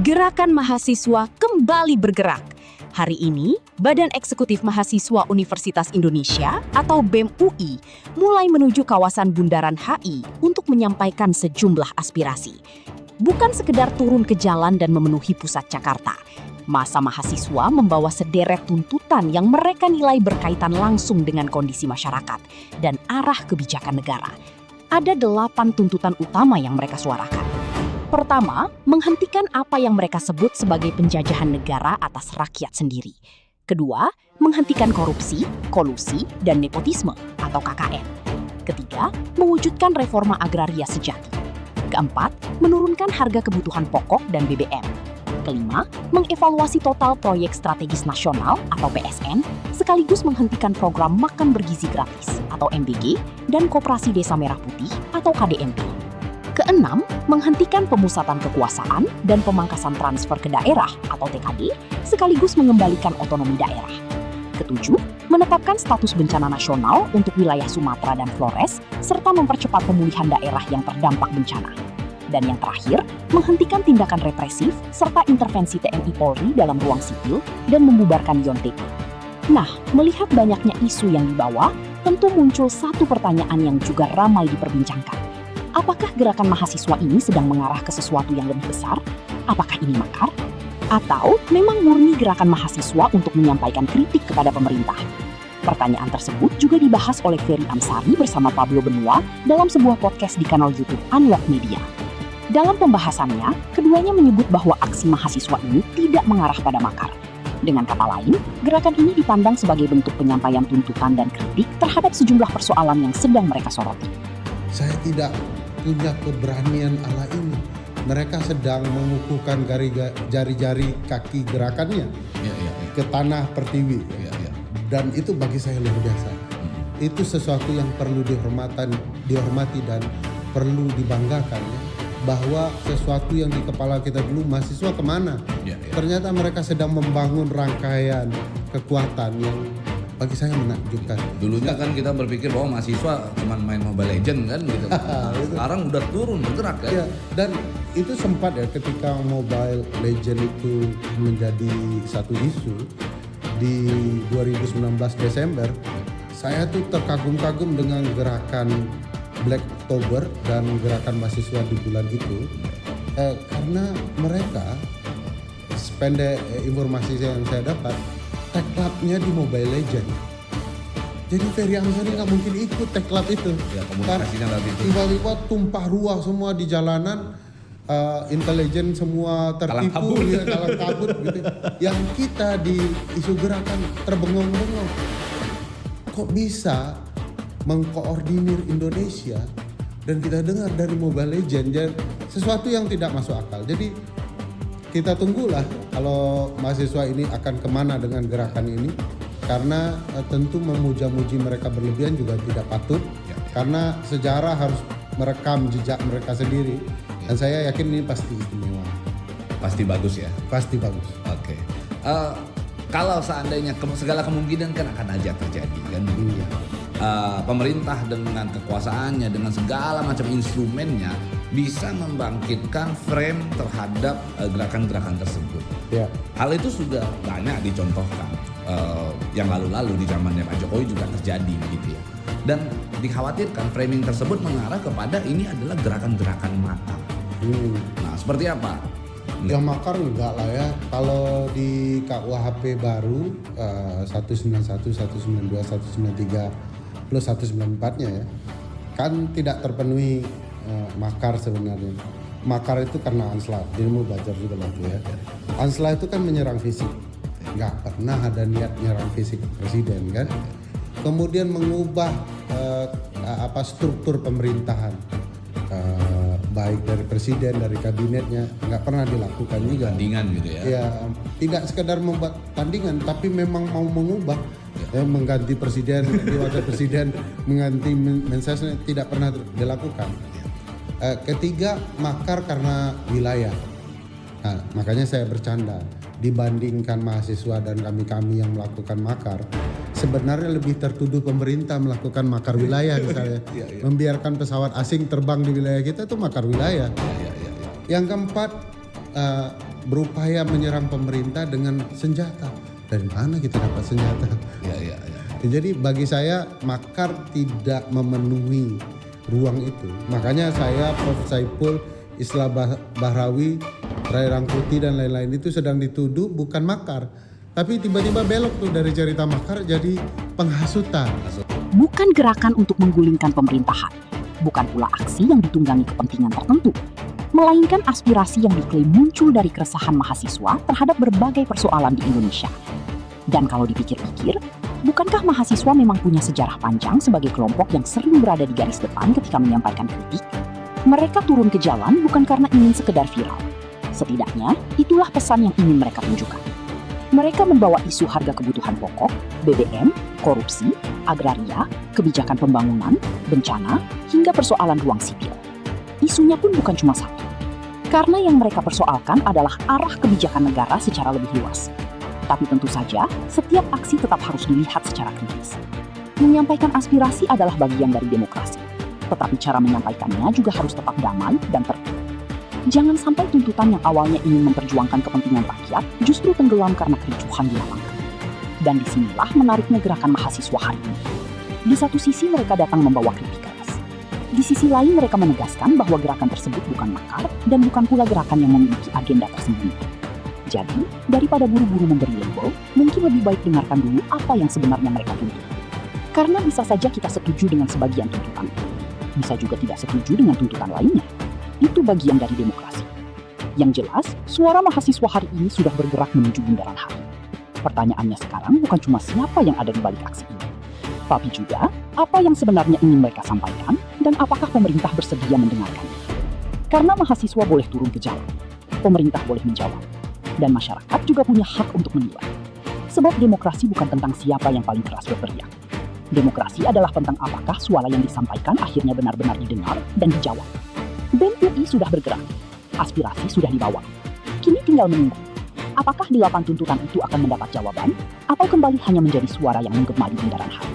Gerakan mahasiswa kembali bergerak. Hari ini, Badan Eksekutif Mahasiswa Universitas Indonesia atau BEM UI mulai menuju kawasan Bundaran HI untuk menyampaikan sejumlah aspirasi. Bukan sekedar turun ke jalan dan memenuhi pusat Jakarta. Masa mahasiswa membawa sederet tuntutan yang mereka nilai berkaitan langsung dengan kondisi masyarakat dan arah kebijakan negara. Ada 8 tuntutan utama yang mereka suarakan. Pertama, menghentikan apa yang mereka sebut sebagai penjajahan negara atas rakyat sendiri. Kedua, menghentikan korupsi, kolusi, dan nepotisme atau KKN. Ketiga, mewujudkan reforma agraria sejati. Keempat, menurunkan harga kebutuhan pokok dan BBM. Kelima, mengevaluasi total proyek strategis nasional atau PSN, sekaligus menghentikan program makan bergizi gratis atau MBG dan Koperasi Desa Merah Putih atau KDMP. Keenam, menghentikan pemusatan kekuasaan dan pemangkasan transfer ke daerah atau TKD, sekaligus mengembalikan otonomi daerah. Ketujuh, menetapkan status bencana nasional untuk wilayah Sumatera dan Flores, serta mempercepat pemulihan daerah yang terdampak bencana. Dan yang terakhir, menghentikan tindakan represif serta intervensi TNI Polri dalam ruang sipil dan membubarkan YONTP. Nah, melihat banyaknya isu yang dibawa, tentu muncul satu pertanyaan yang juga ramai diperbincangkan. Apakah gerakan mahasiswa ini sedang mengarah ke sesuatu yang lebih besar? Apakah ini makar? Atau memang murni gerakan mahasiswa untuk menyampaikan kritik kepada pemerintah? Pertanyaan tersebut juga dibahas oleh Ferry Amsari bersama Pablo Benua dalam sebuah podcast di kanal YouTube Unlock Media. Dalam pembahasannya, keduanya menyebut bahwa aksi mahasiswa ini tidak mengarah pada makar. Dengan kata lain, gerakan ini dipandang sebagai bentuk penyampaian tuntutan dan kritik terhadap sejumlah persoalan yang sedang mereka soroti. Saya tidak punya keberanian ala ini. Mereka sedang mengukuhkan jari-jari kaki gerakannya ke tanah pertiwi. Dan itu bagi saya luar biasa. Itu sesuatu yang perlu dihormati dan perlu dibanggakan. Bahwa sesuatu yang di kepala kita dulu, mahasiswa kemana? Ternyata mereka sedang membangun rangkaian kekuatan yang bagi saya menakjubkan. Dulunya kan kita berpikir bahwa mahasiswa cuma main Mobile Legends kan gitu. Sekarang udah turun bergerak kan. Ya, dan itu sempat ya ketika Mobile Legends itu menjadi satu isu di 2019 Desember, saya tuh terkagum-kagum dengan gerakan Black October dan gerakan mahasiswa di bulan itu karena mereka sependek informasi yang saya dapat tag clubnya di Mobile Legends. Jadi Ferry Amsari nggak mungkin ikut tag club itu. Ya, komunikasinya nggak gitu. Tiba-tiba tumpah ruah semua di jalanan, intelijen semua tertipu, kalang kabut gitu. Yang kita di isu gerakan terbengong-bengong. Kok bisa mengkoordinir Indonesia dan kita dengar dari Mobile Legends sesuatu yang tidak masuk akal. Jadi kita tunggulah kalau mahasiswa ini akan kemana dengan gerakan ini, karena tentu memuja-muji mereka berlebihan juga tidak patut, karena sejarah harus merekam jejak mereka sendiri, dan saya yakin ini pasti istimewa. Pasti bagus ya? Pasti bagus. Oke. Kalau seandainya segala kemungkinan kan akan aja terjadi kan? Pemerintah dengan kekuasaannya, dengan segala macam instrumennya bisa membangkitkan frame terhadap gerakan-gerakan tersebut. Ya. Hal itu sudah banyak dicontohkan. Yang lalu-lalu di zamannya Pak Jokowi juga terjadi gitu ya. Dan dikhawatirkan framing tersebut mengarah kepada ini adalah gerakan-gerakan makar. Nah, seperti apa? Yang makar enggak lah ya. Kalau di KUHP baru 191, 192, 193 plus 194-nya ya, kan tidak terpenuhi makar sebenarnya. Makar itu karena Anslah, jadi mau belajar juga lagi ya. Anslah itu kan menyerang fisik, nggak pernah ada niat menyerang fisik presiden kan. Kemudian mengubah struktur pemerintahan, baik dari presiden, dari kabinetnya, nggak pernah dilakukan juga. Tandingan gitu ya? Ya, tidak sekedar membuat tandingan, tapi memang mau mengubah. Mengganti presiden, wakil presiden, mengganti mensesnya, tidak pernah dilakukan. Ketiga, makar karena wilayah. Nah, makanya saya bercanda, dibandingkan mahasiswa dan kami-kami yang melakukan makar, sebenarnya lebih tertuduh pemerintah melakukan makar wilayah misalnya. Membiarkan pesawat asing terbang di wilayah kita itu makar wilayah. Yang keempat, berupaya menyerang pemerintah dengan senjata. Dari mana kita dapat senjata? Ya. Jadi bagi saya makar tidak memenuhi ruang itu. Makanya saya, Prof. Saipul, Islah Bahrawi, Ray Rangkuti dan lain-lain itu sedang dituduh bukan makar. Tapi tiba-tiba belok tuh dari cerita makar jadi penghasutan. Bukan gerakan untuk menggulingkan pemerintahan, bukan pula aksi yang ditunggangi kepentingan tertentu, melainkan aspirasi yang diklaim muncul dari keresahan mahasiswa terhadap berbagai persoalan di Indonesia. Dan kalau dipikir-pikir, bukankah mahasiswa memang punya sejarah panjang sebagai kelompok yang sering berada di garis depan ketika menyampaikan kritik? Mereka turun ke jalan bukan karena ingin sekedar viral. Setidaknya, itulah pesan yang ingin mereka tunjukkan. Mereka membawa isu harga kebutuhan pokok, BBM, korupsi, agraria, kebijakan pembangunan, bencana, hingga persoalan ruang sipil. Isunya pun bukan cuma satu. Karena yang mereka persoalkan adalah arah kebijakan negara secara lebih luas. Tapi tentu saja, setiap aksi tetap harus dilihat secara kritis. Menyampaikan aspirasi adalah bagian dari demokrasi. Tetapi cara menyampaikannya juga harus tetap damai dan tertib. Jangan sampai tuntutan yang awalnya ingin memperjuangkan kepentingan rakyat justru tenggelam karena kericuhan di lapangan. Dan disinilah menariknya gerakan mahasiswa hari ini. Di satu sisi mereka datang membawa kritik keras. Di sisi lain mereka menegaskan bahwa gerakan tersebut bukan makar dan bukan pula gerakan yang memiliki agenda tersembunyi. Jadi, daripada buru-buru memberi label, mungkin lebih baik dengarkan dulu apa yang sebenarnya mereka tuntut. Karena bisa saja kita setuju dengan sebagian tuntutan. Bisa juga tidak setuju dengan tuntutan lainnya. Itu bagian dari demokrasi. Yang jelas, suara mahasiswa hari ini sudah bergerak menuju bundaran HI. Pertanyaannya sekarang bukan cuma siapa yang ada di balik aksi ini, tapi juga apa yang sebenarnya ingin mereka sampaikan dan apakah pemerintah bersedia mendengarkannya. Karena mahasiswa boleh turun ke jalan, pemerintah boleh menjawab, dan masyarakat juga punya hak untuk menilai. Sebab demokrasi bukan tentang siapa yang paling keras berteriak. Demokrasi adalah tentang apakah suara yang disampaikan akhirnya benar-benar didengar dan dijawab. BEM UI sudah bergerak, aspirasi sudah dibawa. Kini tinggal menunggu. Apakah 8 tuntutan itu akan mendapat jawaban, atau kembali hanya menjadi suara yang menggema di bundaran HI?